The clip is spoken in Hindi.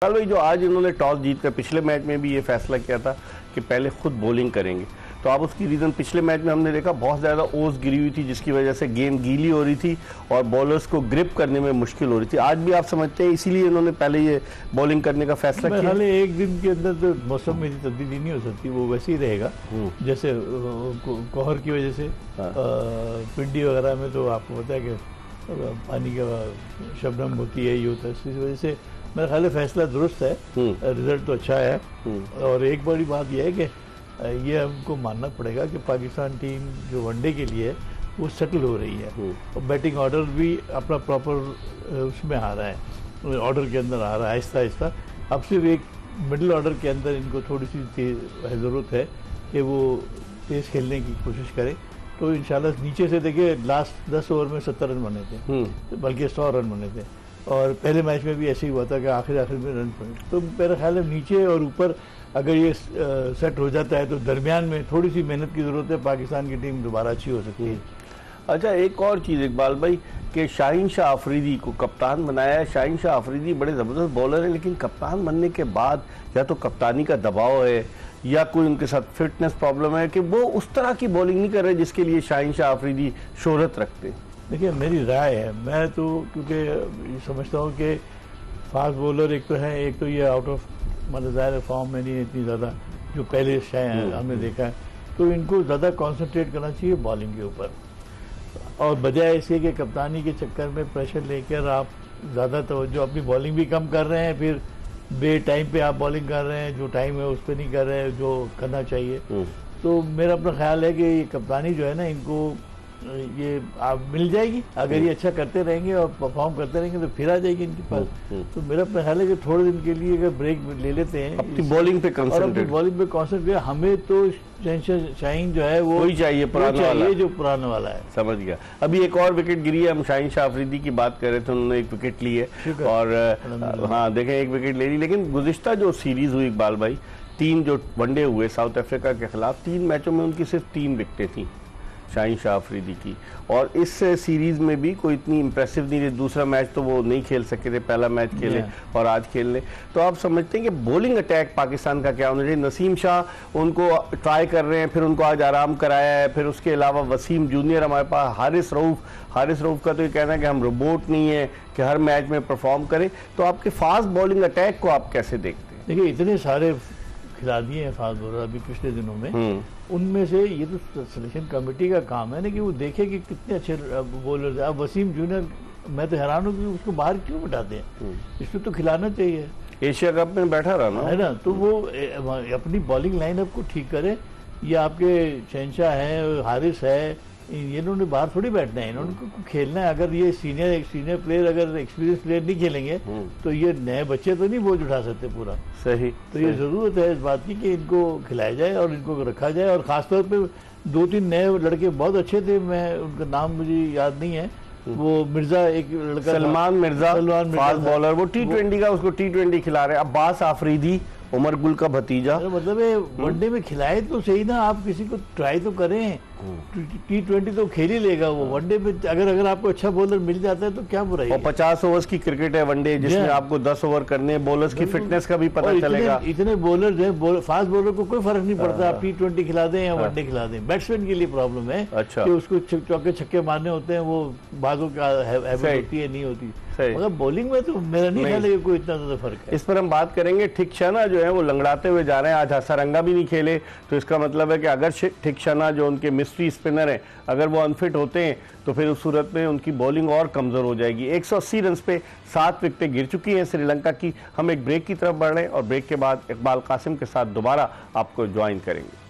भाई जो आज इन्होंने टॉस जीतकर पिछले मैच में भी ये फैसला किया था कि पहले खुद बॉलिंग करेंगे, तो आप उसकी रीज़न पिछले मैच में हमने देखा बहुत ज़्यादा ओस गिरी हुई थी जिसकी वजह से गेंद गीली हो रही थी और बॉलर्स को ग्रिप करने में मुश्किल हो रही थी। आज भी आप समझते हैं इसीलिए इन्होंने पहले ये बॉलिंग करने का फैसला किया। हाल एक दिन के अंदर तो मौसम में तब्दीली नहीं हो सकती, वो वैसे ही रहेगा जैसे कोहर की वजह से पिंडी वगैरह में तो आपको पता है कि पानी का शबनम होती है, ये होता है, इस वजह से मेरा ख्याल फैसला दुरुस्त है, रिजल्ट तो अच्छा है। और एक बड़ी बात यह है कि ये हमको मानना पड़ेगा कि पाकिस्तान टीम जो वनडे के लिए है वो सेटल हो रही है और बैटिंग ऑर्डर भी अपना प्रॉपर उसमें आ रहा है, ऑर्डर के अंदर आ रहा है आहिस्ता आहिस्ता। अब सिर्फ एक मिडिल ऑर्डर के अंदर इनको थोड़ी सी ज़रूरत है कि वो तेज़ खेलने की कोशिश करें, तो इंशाल्लाह नीचे से देखिए लास्ट 10 ओवर में 70 रन बने थे, बल्कि 100 रन बने थे, और पहले मैच में भी ऐसे ही हुआ था कि आखिर में रन पड़े। तो मेरा ख्याल है नीचे और ऊपर अगर ये सेट हो जाता है तो दरमियान में थोड़ी सी मेहनत की ज़रूरत है, पाकिस्तान की टीम दोबारा अच्छी हो सकती है। अच्छा, एक और चीज़ इकबाल भाई कि शाहीन शाह अफरीदी को कप्तान बनाया है। शाहीन शाह अफरीदी बड़े ज़बरदस्त बॉलर हैं, लेकिन कप्तान बनने के बाद या तो कप्तानी का दबाव है या कोई उनके साथ फिटनेस प्रॉब्लम है कि वो उस तरह की बॉलिंग नहीं कर रहे जिसके लिए शाहीन शाह अफरीदी शोहरत रखते हैं। देखिए मेरी राय है, मैं तो क्योंकि समझता हूँ कि फास्ट बॉलर एक तो है, एक तो ये आउट ऑफ मतलब ज़ाहिर फॉर्म में नहीं है इतनी ज़्यादा जो पहले शायद हमने देखा है, तो इनको ज़्यादा कंसंट्रेट करना चाहिए बॉलिंग के ऊपर, और बजाय इसके कि कप्तानी के चक्कर में प्रेशर लेकर आप ज़्यादा तवज्जो अपनी बॉलिंग भी कम कर रहे हैं, फिर बे टाइम पे आप बॉलिंग कर रहे हैं, जो टाइम है उस पर नहीं कर रहे हैं जो करना चाहिए। तो मेरा अपना ख्याल है कि ये कप्तानी जो है ना, इनको ये आप मिल जाएगी अगर ये अच्छा करते रहेंगे और परफॉर्म करते रहेंगे तो फिर आ जाएगी इनके पास। तो मेरा अपना ख्याल है कि थोड़े दिन के लिए अगर ब्रेक ले लेते हैं, अपनी बॉलिंग पे कंसंट्रेट, हमें तो शाहीन जो है वो चाहिए जो पुराना वाला है। समझ गया। अभी एक और विकेट गिरी है, हम शाहीन शाह अफरीदी की बात कर रहे थे, उन्होंने एक विकेट ली है और हाँ देखें एक विकेट ले ली, लेकिन गुज़िश्ता जो सीरीज हुई इकबाल भाई, 3 जो वनडे हुए साउथ अफ्रीका के खिलाफ, 3 मैचों में उनकी सिर्फ 3 विकेटें थी शाहीन शाह अफरीदी की, और इस सीरीज़ में भी कोई इतनी इंप्रेसिव नहीं रही। दूसरा मैच तो वो नहीं खेल सके थे, पहला मैच खेले और आज खेल ले। तो आप समझते हैं कि बॉलिंग अटैक पाकिस्तान का क्या होना चाहिए? नसीम शाह उनको ट्राई कर रहे हैं, फिर उनको आज आराम कराया है, फिर उसके अलावा वसीम जूनियर हमारे पास, हारिस रऊफ का तो ये कहना है कि हम रोबोट नहीं है कि हर मैच में परफॉर्म करें। तो आपके फास्ट बॉलिंग अटैक को आप कैसे देखते हैं? देखिए इतने सारे खिला दिए हैं फास्ट बॉलर अभी पिछले दिनों में, उनमें से ये तो सिलेक्शन कमेटी का काम है ना कि वो देखे कि कितने अच्छे बॉलर हैं। अब वसीम जूनियर, मैं तो हैरान हूँ कि उसको बाहर क्यों बिठाते हैं, इसको तो खिलाना चाहिए, एशिया कप में बैठा रहा है ना, तो वो अपनी बॉलिंग लाइनअप को ठीक करे। ये आपके शहनशाह हैं, हारिस है, इन्होंने बाहर थोड़ी बैठना है, इन्होंने खेलना है। अगर ये सीनियर प्लेयर, अगर एक्सपीरियंस प्लेयर नहीं खेलेंगे तो ये नए बच्चे तो नहीं बोझ उठा सकते पूरा। सही। तो ये ज़रूरत है इस बात की कि इनको खिलाया जाए और इनको रखा जाए, और ख़ासतौर पे 2-3 नए लड़के बहुत अच्छे थे, मैं उनका नाम मुझे याद नहीं है, वो मिर्जा, एक लड़का सलमान मिर्जा फास्ट बॉलर, वो T20 का उसको T20 खिला रहे हैं। अब्बास आफरीदी, उमर गुल का भतीजा, मतलब वनडे में खिलाए तो सही ना, आप किसी को ट्राई तो करें। T20 तो खेल ही लेगा वो, वनडे में अगर आपको अच्छा बॉलर मिल जाता है तो क्या बुराई है। 50 ओवर्स की क्रिकेट है वनडे, जिसमें आपको 10 ओवर करने हैं, बॉलर्स की फिटनेस का भी पता चलेगा। इतने बॉलर्स हैं, फास्ट बॉलर को कोई फर्क नहीं पड़ता आप T20 खिला दें या वनडे खिला दें। बैट्समैन के लिए प्रॉब्लम है कि उसको चौके छक्के मारने होते हैं, वो बाजों का हैबिट होती है, नहीं होती, मगर बॉलिंग में तो मेरा नहीं ख्याल है कोई इतना ज्यादा फर्क है। इस पर हम बात करेंगे। थिकशना जो है वो लंगड़ाते हुए जा रहे हैं, आज हसारंगा भी नहीं खेले, तो इसका मतलब है कि अगर थिकशना जो उनके मिस्ट्री स्पिनर हैं, अगर वो अनफिट होते हैं तो फिर उस सूरत में उनकी बॉलिंग और कमज़ोर हो जाएगी। 180 रन पे 7 विकेटें गिर चुकी हैं श्रीलंका की। हम एक ब्रेक की तरफ बढ़ रहे हैं और ब्रेक के बाद इकबाल कासिम के साथ दोबारा आपको ज्वाइन करेंगे।